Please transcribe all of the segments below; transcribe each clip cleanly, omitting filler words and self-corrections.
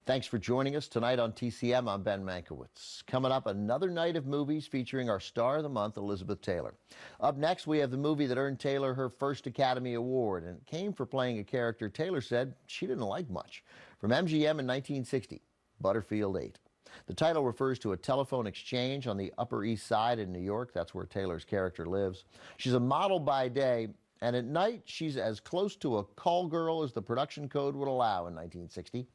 Thanks for joining us tonight on TCM. I'm Ben Mankiewicz. Coming up, another night of movies featuring our star of the month, Elizabeth Taylor. Up next, we have the movie that earned Taylor her first Academy Award, and it came for playing a character Taylor said she didn't like much. From MGM in 1960, Butterfield 8. The title refers to a telephone exchange on the Upper East Side in New York. That's where Taylor's character lives. She's a model by day, and at night, she's as close to a call girl as the production code would allow in 1960.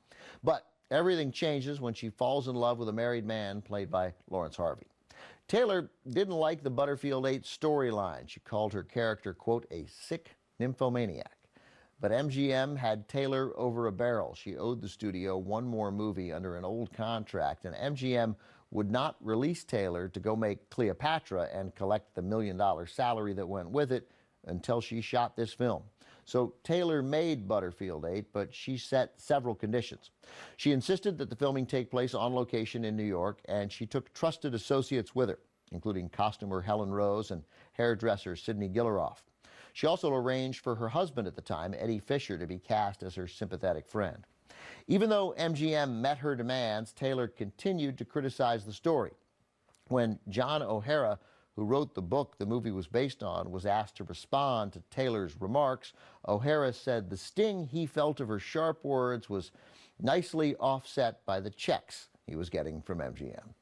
But everything changes when she falls in love with a married man played by Lawrence Harvey. Taylor didn't like the Butterfield 8 storyline. She called her character, quote, a sick nymphomaniac. But MGM had Taylor over a barrel. She owed the studio one more movie under an old contract, and MGM would not release Taylor to go make Cleopatra and collect the $1 million salary that went with it until she shot this film. So Taylor made Butterfield 8, but she set several conditions. She insisted that the filming take place on location in New York, and she took trusted associates with her, including costumer Helen Rose and hairdresser Sidney Gilleroff. She also arranged for her husband at the time, Eddie Fisher, to be cast as her sympathetic friend. Even though MGM met her demands, Taylor continued to criticize the story. When John O'Hara, who wrote the book the movie was based on, was asked to respond to Taylor's remarks, O'Hara said the sting he felt of her sharp words was nicely offset by the checks he was getting from MGM.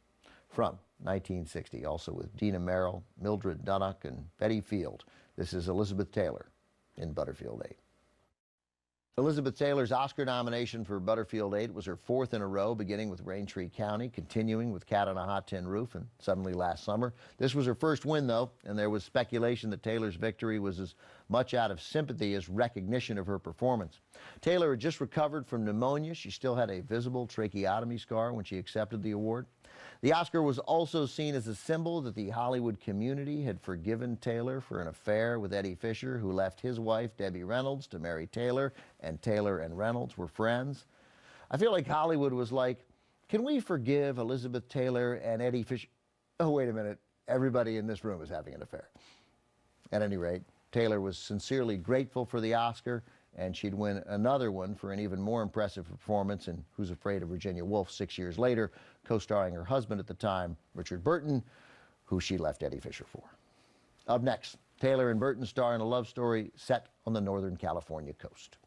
From 1960, also with Dina Merrill, Mildred Dunnock, and Betty Field, this is Elizabeth Taylor in Butterfield 8. Elizabeth Taylor's Oscar nomination for Butterfield 8 was her fourth in a row, beginning with Raintree County, continuing with Cat on a Hot Tin Roof, and suddenly last summer. This was her first win, though, and there was speculation that Taylor's victory was as much out of sympathy as recognition of her performance. Taylor had just recovered from pneumonia. She still had a visible tracheotomy scar when she accepted the award. The Oscar was also seen as a symbol that the Hollywood community had forgiven Taylor for an affair with Eddie Fisher, who left his wife, Debbie Reynolds, to marry Taylor, and Taylor and Reynolds were friends. I feel like Hollywood was like, can we forgive Elizabeth Taylor and Eddie Fisher? Oh, wait a minute. Everybody in this room is having an affair. At any rate, Taylor was sincerely grateful for the Oscar, and she'd win another one for an even more impressive performance in Who's Afraid of Virginia Woolf 6 years later, co-starring her husband at the time, Richard Burton, who she left Eddie Fisher for. Up next, Taylor and Burton star in a love story set on the Northern California coast.